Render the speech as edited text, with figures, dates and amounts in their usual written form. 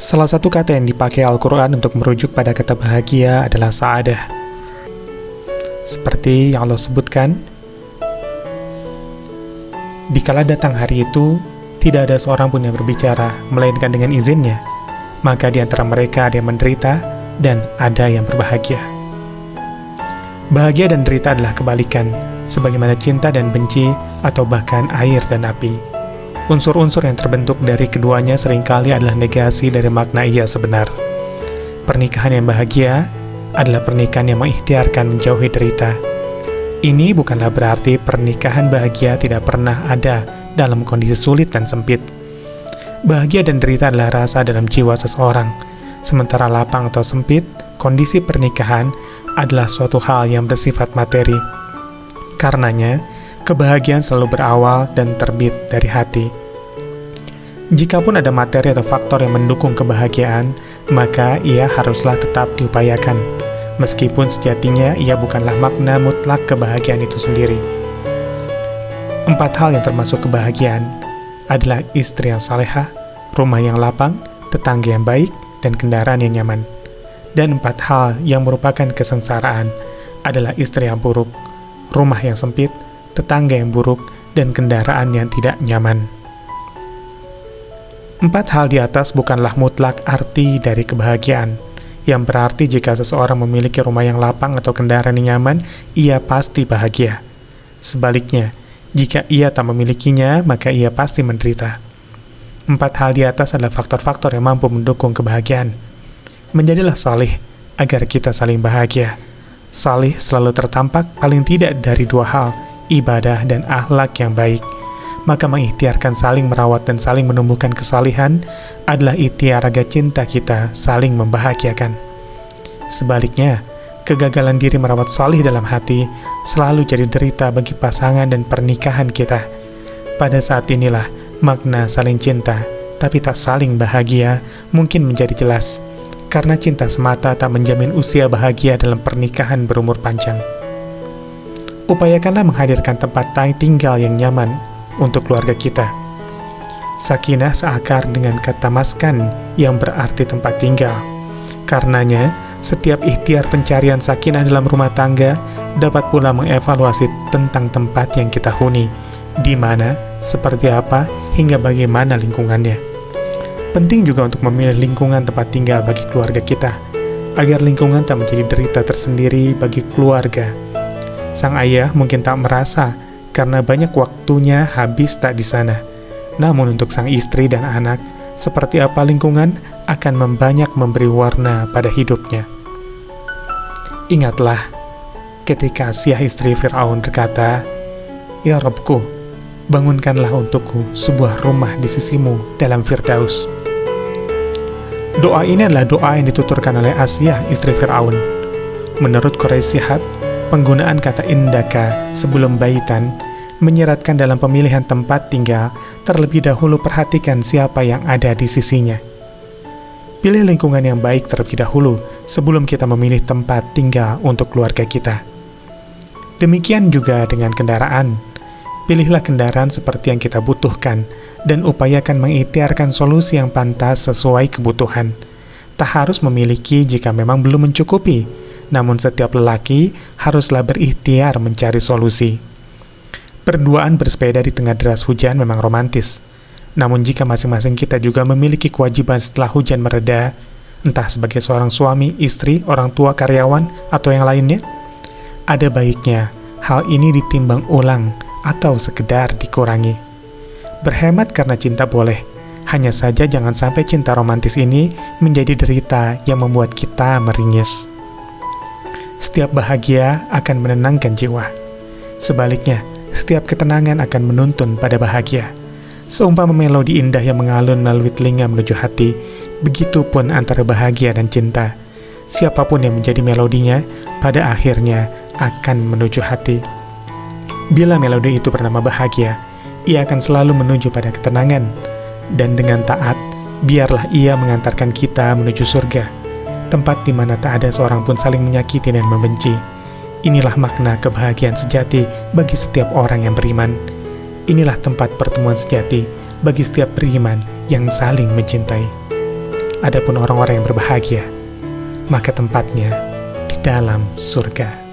Salah satu kata yang dipakai Al-Quran untuk merujuk pada kata bahagia adalah sa'adah. Seperti yang Allah sebutkan, dikala datang hari itu, tidak ada seorang pun yang berbicara, melainkan dengan izinnya. Maka di antara mereka ada yang menderita, dan ada yang berbahagia. Bahagia dan derita adalah kebalikan, sebagaimana cinta dan benci, atau bahkan air dan api. Unsur-unsur yang terbentuk dari keduanya seringkali adalah negasi dari makna ia sebenar. Pernikahan yang bahagia adalah pernikahan yang mengikhtiarkan menjauhi derita. Ini bukanlah berarti pernikahan bahagia tidak pernah ada dalam kondisi sulit dan sempit. Bahagia dan derita adalah rasa dalam jiwa seseorang, sementara lapang atau sempit, kondisi pernikahan adalah suatu hal yang bersifat materi. Karenanya, kebahagiaan selalu berawal dan terbit dari hati. Jikapun ada materi atau faktor yang mendukung kebahagiaan, maka ia haruslah tetap diupayakan, meskipun sejatinya ia bukanlah makna mutlak kebahagiaan itu sendiri. 4 hal yang termasuk kebahagiaan adalah istri yang salehah, rumah yang lapang, tetangga yang baik, dan kendaraan yang nyaman. Dan 4 hal yang merupakan kesengsaraan adalah istri yang buruk, rumah yang sempit, tetangga yang buruk, dan kendaraan yang tidak nyaman. 4 hal di atas bukanlah mutlak arti dari kebahagiaan, yang berarti jika seseorang memiliki rumah yang lapang atau kendaraan yang nyaman, ia pasti bahagia. Sebaliknya, jika ia tak memilikinya, maka ia pasti menderita. 4 hal di atas adalah faktor-faktor yang mampu mendukung kebahagiaan. Menjadilah salih agar kita saling bahagia. Salih selalu tertampak paling tidak dari 2 hal, ibadah dan akhlak yang baik. Maka mengikhtiarkan saling merawat dan saling menumbuhkan kesalihan adalah ikhtiar agar cinta kita saling membahagiakan. Sebaliknya, kegagalan diri merawat salih dalam hati selalu jadi derita bagi pasangan dan pernikahan kita. Pada saat inilah makna saling cinta, tapi tak saling bahagia mungkin menjadi jelas, karena cinta semata tak menjamin usia bahagia dalam pernikahan berumur panjang. Upayakanlah menghadirkan tempat tinggal yang nyaman untuk keluarga kita. Sakinah seakar dengan kata maskan yang berarti tempat tinggal. Karenanya, setiap ikhtiar pencarian sakinah dalam rumah tangga dapat pula mengevaluasi tentang tempat yang kita huni, di mana, seperti apa, hingga bagaimana lingkungannya. Penting juga untuk memilih lingkungan tempat tinggal bagi keluarga kita, agar lingkungan tak menjadi derita tersendiri bagi keluarga. Sang ayah mungkin tak merasa karena banyak waktunya habis tak di sana. Namun untuk sang istri dan anak, seperti apa lingkungan akan membanyak memberi warna pada hidupnya. Ingatlah, ketika Asiah istri Fir'aun berkata, "Ya Rabbku, bangunkanlah untukku sebuah rumah di sisimu dalam Firdaus." Doa ini adalah doa yang dituturkan oleh Asiah istri Fir'aun. Menurut Quraisy Sihat, penggunaan kata indaka sebelum baitan menyeratkan dalam pemilihan tempat tinggal, terlebih dahulu perhatikan siapa yang ada di sisinya. Pilih lingkungan yang baik terlebih dahulu sebelum kita memilih tempat tinggal untuk keluarga kita. Demikian juga dengan kendaraan. Pilihlah kendaraan seperti yang kita butuhkan dan upayakan mengikhtiarkan solusi yang pantas sesuai kebutuhan. Tak harus memiliki jika memang belum mencukupi, namun setiap lelaki haruslah berikhtiar mencari solusi. Berduaan bersepeda di tengah deras hujan memang romantis. Namun jika masing-masing kita juga memiliki kewajiban setelah hujan mereda, entah sebagai seorang suami, istri, orang tua, karyawan, atau yang lainnya, ada baiknya hal ini ditimbang ulang atau sekedar dikurangi. Berhemat karena cinta boleh, hanya saja jangan sampai cinta romantis ini menjadi derita yang membuat kita meringis. Setiap bahagia akan menenangkan jiwa. Sebaliknya, setiap ketenangan akan menuntun pada bahagia. Seumpama melodi indah yang mengalun melalui telinga menuju hati, begitupun antara bahagia dan cinta. Siapapun yang menjadi melodinya, pada akhirnya akan menuju hati. Bila melodi itu bernama bahagia, ia akan selalu menuju pada ketenangan. Dan dengan taat, biarlah ia mengantarkan kita menuju surga, tempat di mana tak ada seorang pun saling menyakiti dan membenci. Inilah makna kebahagiaan sejati bagi setiap orang yang beriman. Inilah tempat pertemuan sejati bagi setiap beriman yang saling mencintai. Adapun orang-orang yang berbahagia, maka tempatnya di dalam surga.